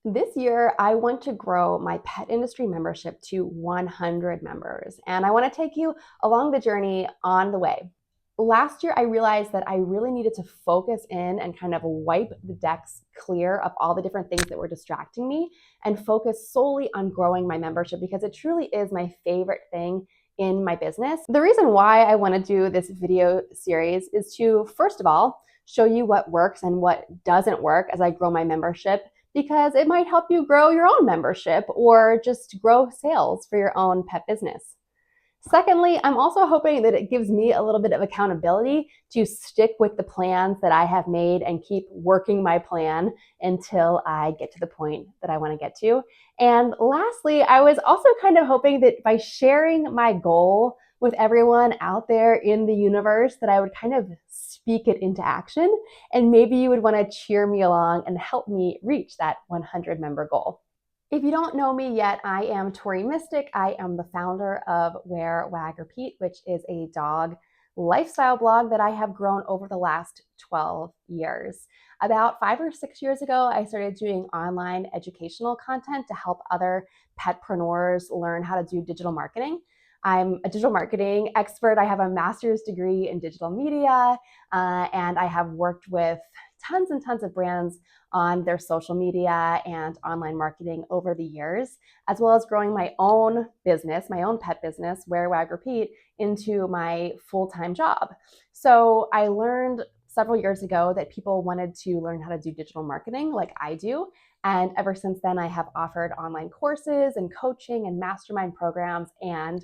This year, I want to grow my pet industry membership to 100 members, and I want to take you along the journey on the way. Last year, I realized that I really needed to focus in and kind of wipe the decks clear of all the different things that were distracting me and focus solely on growing my membership because it truly is my favorite thing in my business. The reason why I want to do this video series is to, first of all, show you what works and what doesn't work as I grow my membership, because it might help you grow your own membership or just grow sales for your own pet business. Secondly, I'm also hoping that it gives me a little bit of accountability to stick with the plans that I have made and keep working my plan until I get to the point that I want to get to. And lastly, I was also kind of hoping that by sharing my goal with everyone out there in the universe, that I would kind of speak it into action, and maybe you would want to cheer me along and help me reach that 100 member goal. If you don't know me yet, I am Tori Mystic. I am the founder of Wear Wag Repeat, which is a dog lifestyle blog that I have grown over the last 12 years. About 5 or 6 years ago, I started doing online educational content to help other petpreneurs learn how to do digital marketing. I'm a digital marketing expert. I have a master's degree in digital media, and I have worked with tons and tons of brands on their social media and online marketing over the years, as well as growing my own business, my own pet business, Wear Wag Repeat, into my full-time job. So I learned several years ago that people wanted to learn how to do digital marketing like I do. And ever since then, I have offered online courses and coaching and mastermind programs and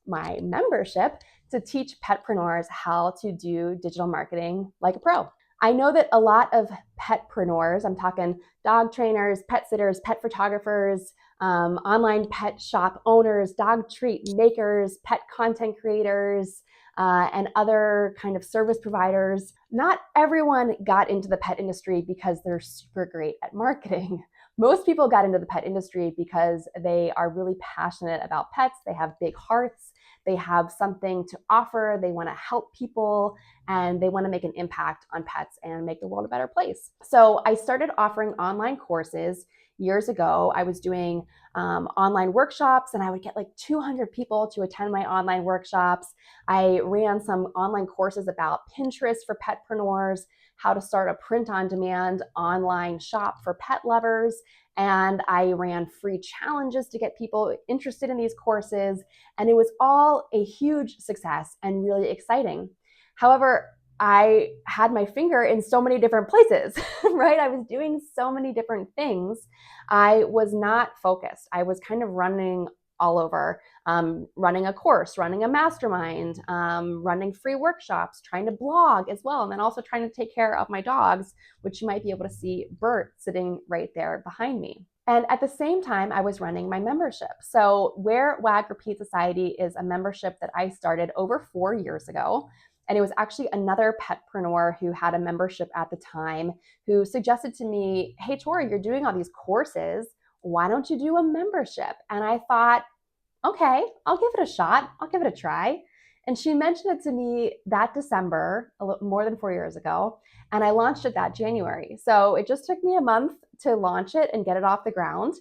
my membership to teach petpreneurs how to do digital marketing like a pro. I know that a lot of petpreneurs, I'm talking dog trainers, pet sitters, pet photographers, online pet shop owners, dog treat makers, pet content creators, and other kind of service providers. Not everyone got into the pet industry because they're super great at marketing. Most people got into the pet industry because they are really passionate about pets. They have big hearts. They have something to offer. They want to help people, and they want to make an impact on pets and make the world a better place. So I started offering online courses years ago. I was doing online workshops, and I would get like 200 people to attend my online workshops. I ran some online courses about Pinterest for petpreneurs, how to start a print-on-demand online shop for pet lovers. And I ran free challenges to get people interested in these courses. And it was all a huge success and really exciting. However, I had my finger in so many different places, right? I was doing so many different things. I was not focused. I was kind of running all over, running a course, running a mastermind, running free workshops, trying to blog as well, and then also trying to take care of my dogs, which you might be able to see Bert sitting right there behind me. And at the same time, I was running my membership. So Wear Wag Repeat Society is a membership that I started over 4 years ago. And it was actually another petpreneur who had a membership at the time who suggested to me, hey, Tori, you're doing all these courses. Why don't you do a membership? And I thought, okay, I'll give it a shot. I'll give it a try. And she mentioned it to me that December, a little more than 4 years ago, and I launched it that January. So it just took me a month to launch it and get it off the ground.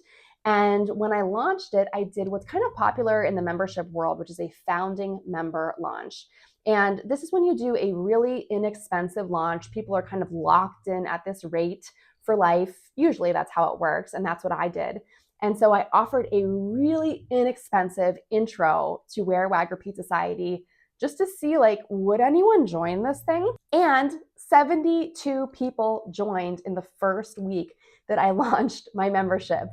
And when I launched it, I did what's kind of popular in the membership world, which is a founding member launch. And this is when you do a really inexpensive launch. People are kind of locked in at this rate for life. Usually that's how it works, and that's what I did. And so I offered a really inexpensive intro to Wear Wag Repeat Society just to see, like, would anyone join this thing? And 72 people joined in the first week that I launched my membership.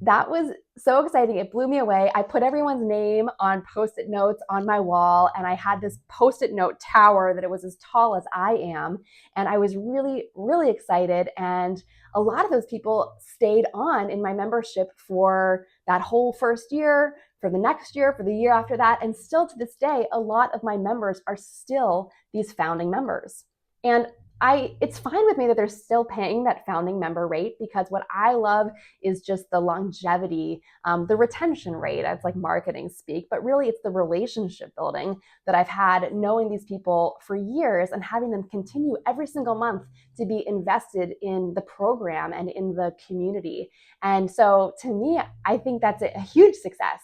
That was so exciting. It blew me away. I put everyone's name on Post-it notes on my wall, and I had this Post-it note tower that it was as tall as I am. And I was really, really excited. And a lot of those people stayed on in my membership for that whole first year, for the next year, for the year after that. And still to this day, a lot of my members are still these founding members. And it's fine with me that they're still paying that founding member rate, because what I love is just the longevity, the retention rate. It's like marketing speak, but really it's the relationship building that I've had knowing these people for years and having them continue every single month to be invested in the program and in the community. And so to me, I think that's a huge success.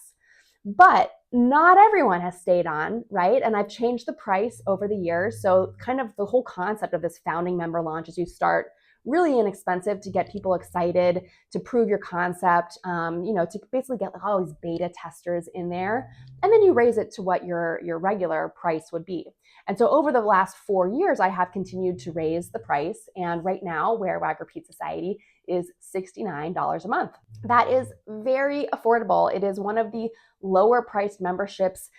But not everyone has stayed on, right? And I've changed the price over the years. So kind of the whole concept of this founding member launch is you start really inexpensive to get people excited, to prove your concept, to basically get all these beta testers in there. And then you raise it to what your regular price would be. And so over the last 4 years, I have continued to raise the price. And right now, Wear Wag Repeat Society is $69 a month. That is very affordable. It is one of the lower priced memberships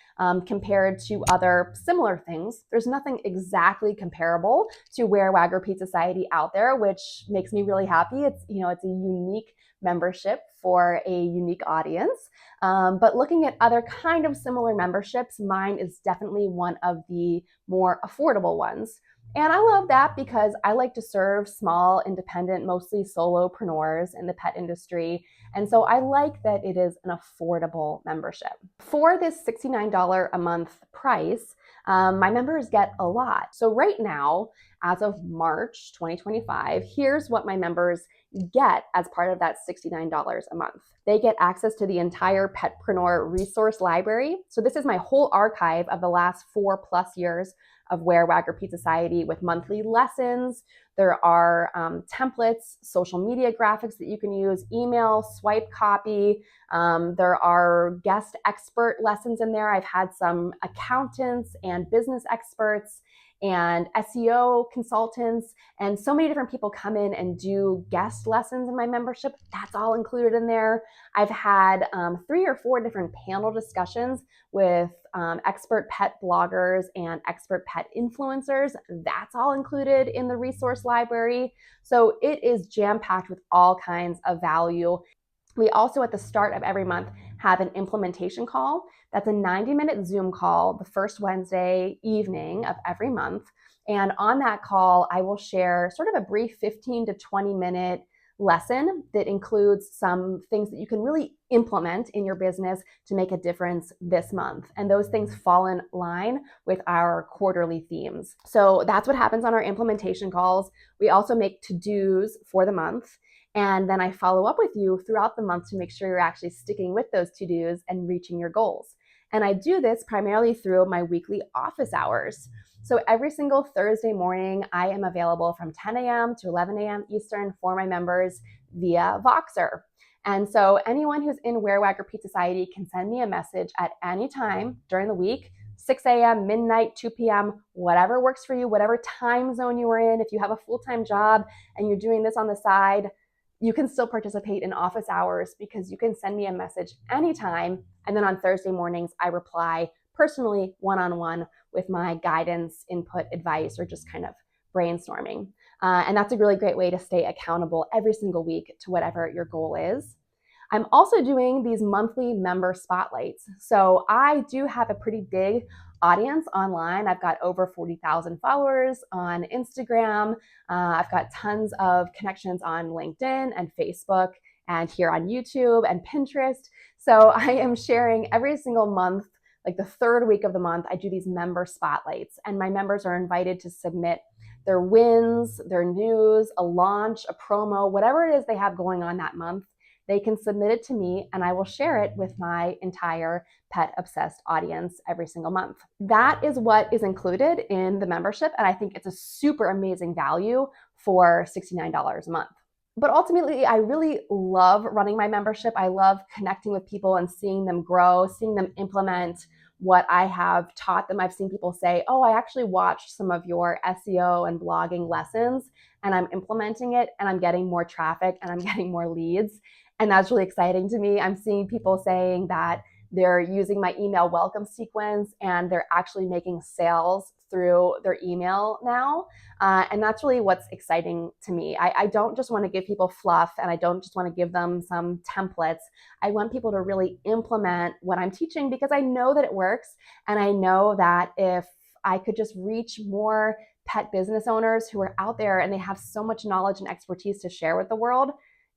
compared to other similar things. There's nothing exactly comparable to Wear Wag Repeat Society out there, which makes me really happy. It's a unique membership for a unique audience. But looking at other kind of similar memberships, mine is definitely one of the more affordable ones. And I love that because I like to serve small, independent, mostly solopreneurs in the pet industry. And so I like that it is an affordable membership. For this $69 a month price, my members get a lot. So right now, as of March 2025, here's what my members get as part of that $69 a month. They get access to the entire Petpreneur resource library. So this is my whole archive of the last 4+ years of Wear Wag Repeat Society with monthly lessons. There are templates, social media graphics that you can use, email, swipe copy. There are guest expert lessons in there. I've had some accountants and business experts and SEO consultants, and so many different people come in and do guest lessons in my membership. That's all included in there. I've had 3 or 4 different panel discussions with expert pet bloggers and expert pet influencers. That's all included in the resource library. So it is jam-packed with all kinds of value. We also, at the start of every month, have an implementation call. That's a 90-minute Zoom call the first Wednesday evening of every month. And on that call, I will share sort of a brief 15 to 20-minute lesson that includes some things that you can really implement in your business to make a difference this month. And those things fall in line with our quarterly themes. So that's what happens on our implementation calls. We also make to-dos for the month. And then I follow up with you throughout the month to make sure you're actually sticking with those to-dos and reaching your goals. And I do this primarily through my weekly office hours. So every single Thursday morning, I am available from 10 a.m. to 11 a.m. Eastern for my members via Voxer. And so anyone who's in Wear Wag Repeat Society can send me a message at any time during the week, 6 a.m., midnight, 2 p.m., whatever works for you, whatever time zone you are in. If you have a full-time job and you're doing this on the side, you can still participate in office hours because you can send me a message anytime. And then on Thursday mornings, I reply personally, one-on-one, with my guidance, input, advice, or just kind of brainstorming. And that's a really great way to stay accountable every single week to whatever your goal is. I'm also doing these monthly member spotlights. So I do have a pretty big audience online. I've got over 40,000 followers on Instagram. I've got tons of connections on LinkedIn and Facebook and here on YouTube and Pinterest. So I am sharing every single month, like the third week of the month, I do these member spotlights, and my members are invited to submit their wins, their news, a launch, a promo, whatever it is they have going on that month. They can submit it to me and I will share it with my entire pet obsessed audience every single month. That is what is included in the membership, and I think it's a super amazing value for $69 a month. But ultimately, I really love running my membership. I love connecting with people and seeing them grow, seeing them implement what I have taught them. I've seen people say, oh, I actually watched some of your SEO and blogging lessons and I'm implementing it and I'm getting more traffic and I'm getting more leads. And that's really exciting to me. I'm seeing people saying that they're using my email welcome sequence and they're actually making sales through their email now. And that's really what's exciting to me. I don't just want to give people fluff and I don't just want to give them some templates. I want people to really implement what I'm teaching because I know that it works. And I know that if I could just reach more pet business owners who are out there and they have so much knowledge and expertise to share with the world.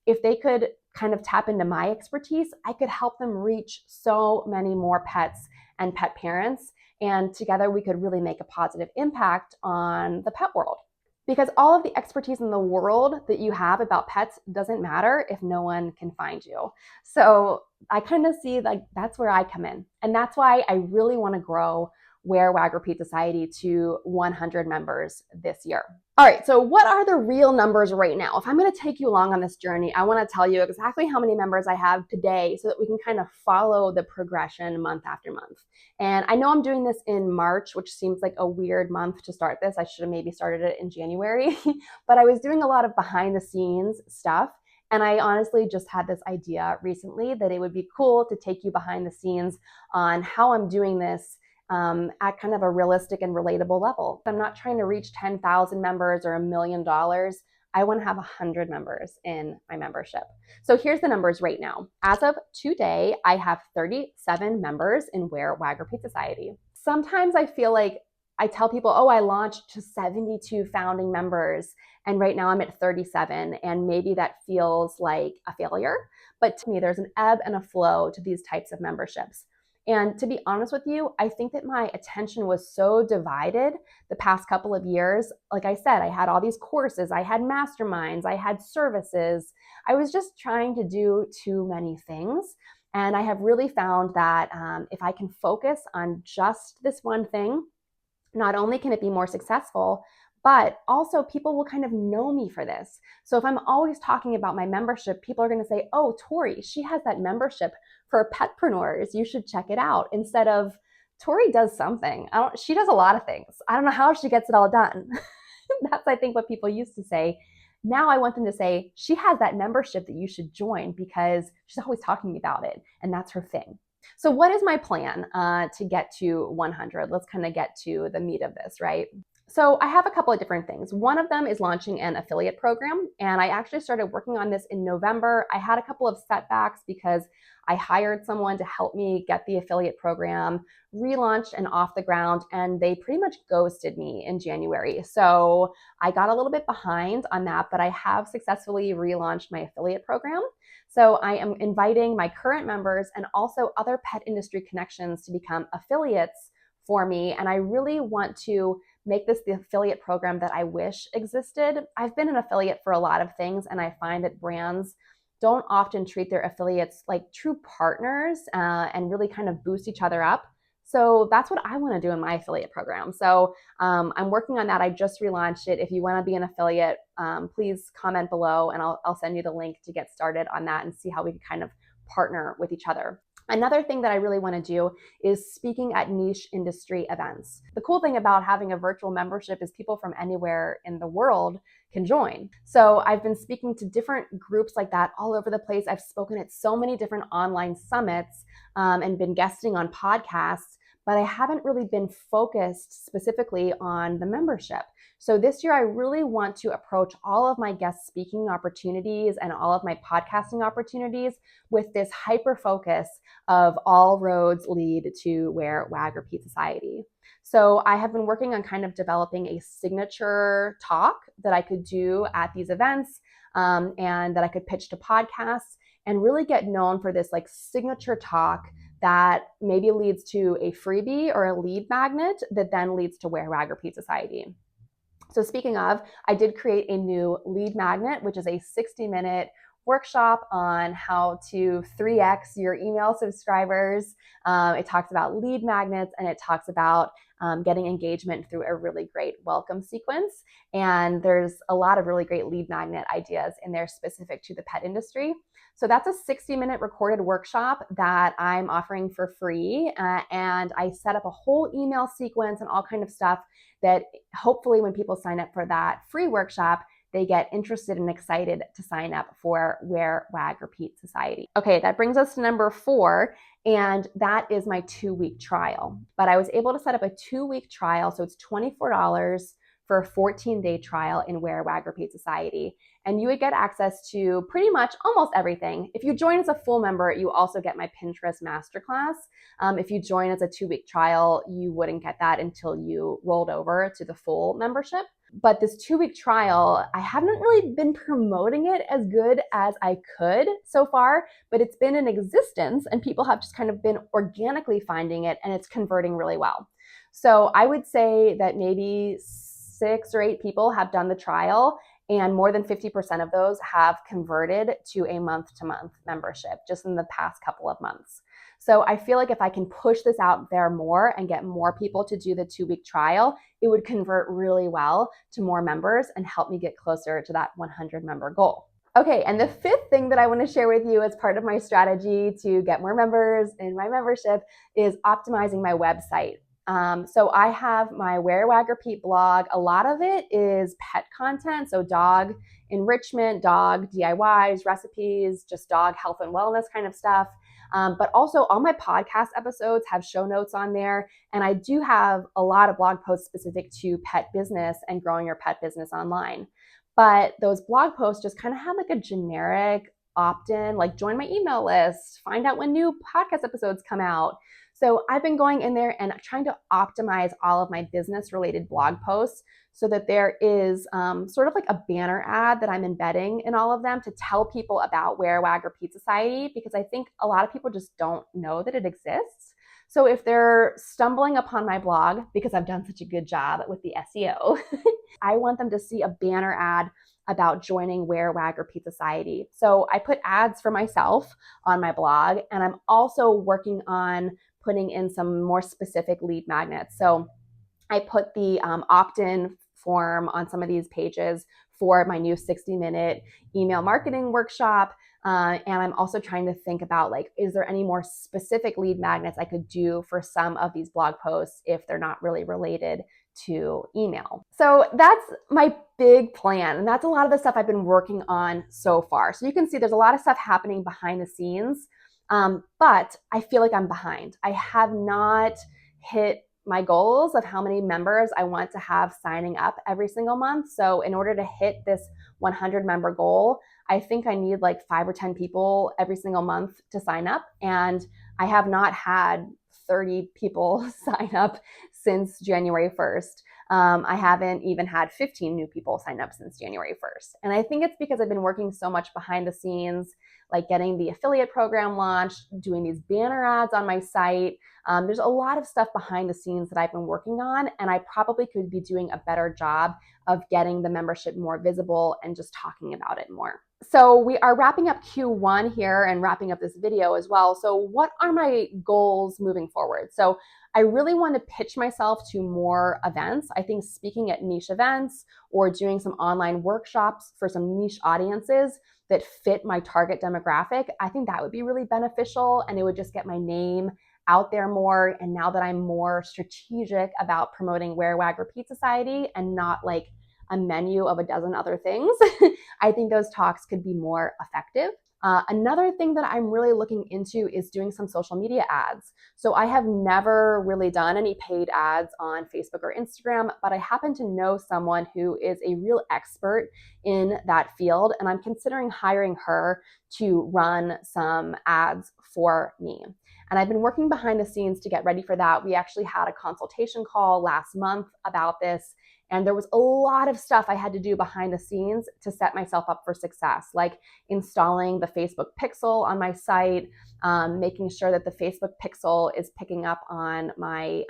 If they could kind of tap into my expertise, I could help them reach so many more pets and pet parents. And together we could really make a positive impact on the pet world. Because all of the expertise in the world that you have about pets doesn't matter if no one can find you. So I kind of see like that's where I come in. And that's why I really want to grow Wear Wag Repeat Society to 100 members this year. All right, so what are the real numbers right now? If I'm going to take you along on this journey, I want to tell you exactly how many members I have today so that we can kind of follow the progression month after month. And I know I'm doing this in March, which seems like a weird month to start this. I should have maybe started it in January, but I was doing a lot of behind the scenes stuff. And I honestly just had this idea recently that it would be cool to take you behind the scenes on how I'm doing this at kind of a realistic and relatable level. I'm not trying to reach 10,000 members or $1 million. I want to have 100 members in my membership. So here's the numbers right now. As of today, I have 37 members in Wear Wag Repeat Society. Sometimes I feel like I tell people, oh, I launched to 72 founding members, and right now I'm at 37, and maybe that feels like a failure. But to me, there's an ebb and a flow to these types of memberships. And to be honest with you, I think that my attention was so divided the past couple of years. Like I said, I had all these courses, I had masterminds, I had services. I was just trying to do too many things. And I have really found that if I can focus on just this one thing, not only can it be more successful, but also people will kind of know me for this. So if I'm always talking about my membership, people are going to say, oh, Tori, she has that membership for petpreneurs. You should check it out. Instead of, Tori does something. She does a lot of things. I don't know how she gets it all done. That's, I think, what people used to say. Now I want them to say, she has that membership that you should join because she's always talking about it. And that's her thing. So what is my plan to get to 100? Let's kind of get to the meat of this, right? So I have a couple of different things. One of them is launching an affiliate program, and I actually started working on this in November. I had a couple of setbacks because I hired someone to help me get the affiliate program relaunched and off the ground, and they pretty much ghosted me in January. So I got a little bit behind on that, but I have successfully relaunched my affiliate program. So I am inviting my current members and also other pet industry connections to become affiliates for me. And I really want to make this the affiliate program that I wish existed. I've been an affiliate for a lot of things, and I find that brands don't often treat their affiliates like true partners and really kind of boost each other up. So that's what I want to do in my affiliate program. So I'm working on that. I just relaunched it. If you want to be an affiliate, please comment below and I'll send you the link to get started on that and see how we can kind of partner with each other. Another thing that I really want to do is speaking at niche industry events. The cool thing about having a virtual membership is people from anywhere in the world can join. So I've been speaking to different groups like that all over the place. I've spoken at so many different online summits and been guesting on podcasts, but I haven't really been focused specifically on the membership. So this year, I really want to approach all of my guest speaking opportunities and all of my podcasting opportunities with this hyper focus of all roads lead to Wear Wag Repeat Society. So I have been working on kind of developing a signature talk that I could do at these events and that I could pitch to podcasts and really get known for this like signature talk that maybe leads to a freebie or a lead magnet that then leads to Wear Wag Repeat Society. So speaking of, I did create a new lead magnet, which is a 60-minute workshop on how to 3x your email subscribers. It talks about lead magnets and it talks about getting engagement through a really great welcome sequence. And there's a lot of really great lead magnet ideas in there specific to the pet industry. So that's a 60-minute recorded workshop that I'm offering for free. And I set up a whole email sequence and all kind of stuff that hopefully when people sign up for that free workshop, they get interested and excited to sign up for Wear Wag Repeat Society. Okay, that brings us to number 4, and that is my 2-week trial. But I was able to set up a 2-week trial, so it's $24 for a 14-day trial in Wear Wag Repeat Society. And you would get access to pretty much almost everything. If you join as a full member, you also get my Pinterest masterclass. If you join as a 2-week trial, you wouldn't get that until you rolled over to the full membership. But this 2-week trial, I haven't really been promoting it as good as I could so far, but it's been in existence and people have just kind of been organically finding it, and it's converting really well. So I would say that maybe 6 or 8 people have done the trial, and more than 50% of those have converted to a month-to-month membership just in the past couple of months. So I feel like if I can push this out there more and get more people to do the 2-week trial, it would convert really well to more members and help me get closer to that 100 member goal. Okay, and the 5th thing that I want to share with you as part of my strategy to get more members in my membership is optimizing my website. So I have my Wear Wag Repeat blog. A lot of it is pet content, so dog enrichment, dog DIYs, recipes, just dog health and wellness kind of stuff. But also all my podcast episodes have show notes on there. And I do have a lot of blog posts specific to pet business and growing your pet business online. But those blog posts just kind of have like a generic opt-in, like join my email list, find out when new podcast episodes come out. So I've been going in there and trying to optimize all of my business related blog posts so that there is sort of like a banner ad that I'm embedding in all of them to tell people about Wear Wag Repeat Society, because I think a lot of people just don't know that it exists. So if they're stumbling upon my blog, because I've done such a good job with the SEO, I want them to see a banner ad about joining Wear Wag Repeat Society. So I put ads for myself on my blog, and I'm also working on putting in some more specific lead magnets. So I put the opt-in form on some of these pages for my new 60-minute email marketing workshop. And I'm also trying to think about, like, is there any more specific lead magnets I could do for some of these blog posts if they're not really related to email? So that's my big plan. And that's a lot of the stuff I've been working on so far. So you can see there's a lot of stuff happening behind the scenes. But I feel like I'm behind. I have not hit my goals of how many members I want to have signing up every single month. So in order to hit this 100 member goal, I think I need like 5 or 10 people every single month to sign up. And I have not had 30 people sign up since January 1st. I haven't even had 15 new people sign up since January 1st. And I think it's because I've been working so much behind the scenes, like getting the affiliate program launched, doing these banner ads on my site. There's a lot of stuff behind the scenes that I've been working on, and I probably could be doing a better job of getting the membership more visible and just talking about it more. So we are wrapping up Q1 here and wrapping up this video as well. So what are my goals moving forward? So I really want to pitch myself to more events. I think speaking at niche events or doing some online workshops for some niche audiences that fit my target demographic, I think that would be really beneficial, and it would just get my name out there more. And now that I'm more strategic about promoting Wear Wag Repeat Society and not like a menu of a dozen other things, I think those talks could be more effective. Another thing that I'm really looking into is doing some social media ads. So I have never really done any paid ads on Facebook or Instagram, but I happen to know someone who is a real expert in that field, and I'm considering hiring her to run some ads for me. And I've been working behind the scenes to get ready for that. We actually had a consultation call last month about this, and there was a lot of stuff I had to do behind the scenes to set myself up for success, like installing the Facebook pixel on my site, making sure that the Facebook pixel is picking up on my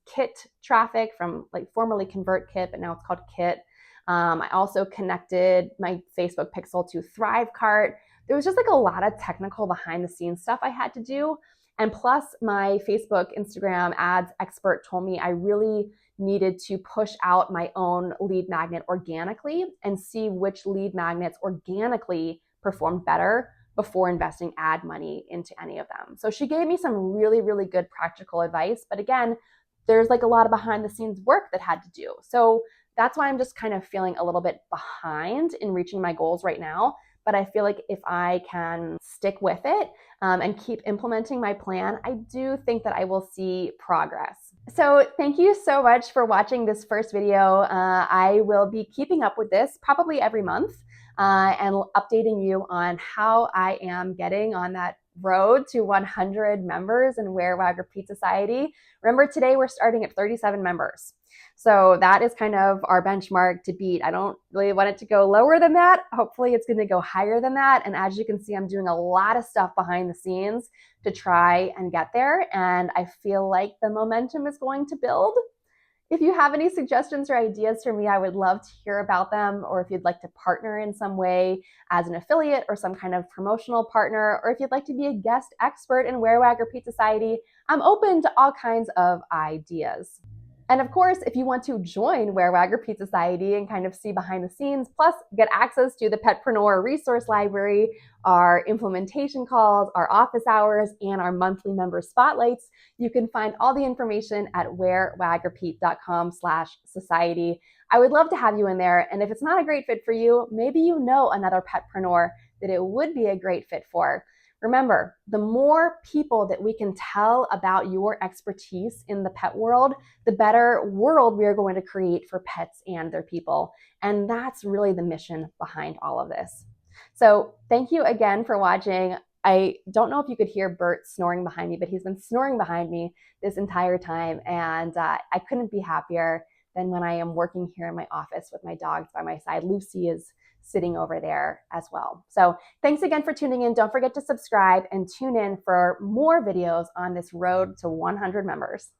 Kit traffic from like formerly ConvertKit, but now it's called Kit. I also connected my Facebook pixel to Thrivecart. There was just like a lot of technical behind the scenes stuff I had to do. And plus, my Facebook, Instagram ads expert told me I really needed to push out my own lead magnet organically and see which lead magnets organically performed better before investing ad money into any of them. So she gave me some really, really good practical advice. But again, there's like a lot of behind the scenes work that had to do. So that's why I'm just kind of feeling a little bit behind in reaching my goals right now. But I feel like if I can stick with it and keep implementing my plan, I do think that I will see progress. So thank you so much for watching this first video. I will be keeping up with this probably every month and updating you on how I am getting on that road to 100 members in Wear Wag Repeat Society. Remember, today we're starting at 37 members. So that is kind of our benchmark to beat. I don't really want it to go lower than that. Hopefully it's going to go higher than that. And as you can see, I'm doing a lot of stuff behind the scenes to try and get there. And I feel like the momentum is going to build. If you have any suggestions or ideas for me, I would love to hear about them. Or if you'd like to partner in some way as an affiliate or some kind of promotional partner, or if you'd like to be a guest expert in Wear Wag Repeat Society, I'm open to all kinds of ideas. And of course, if you want to join Wear Wag Repeat Society and kind of see behind the scenes, plus get access to the Petpreneur resource library, our implementation calls, our office hours, and our monthly member spotlights, you can find all the information at wearwagrepeat.com/society. I would love to have you in there. And if it's not a great fit for you, maybe you know another petpreneur that it would be a great fit for. Remember, the more people that we can tell about your expertise in the pet world, the better world we are going to create for pets and their people. And that's really the mission behind all of this. So thank you again for watching. I don't know if you could hear Bert snoring behind me, but he's been snoring behind me this entire time. And I couldn't be happier than when I am working here in my office with my dogs by my side. Lucy is sitting over there as well. So thanks again for tuning in. Don't forget to subscribe and tune in for more videos on this road to 100 members.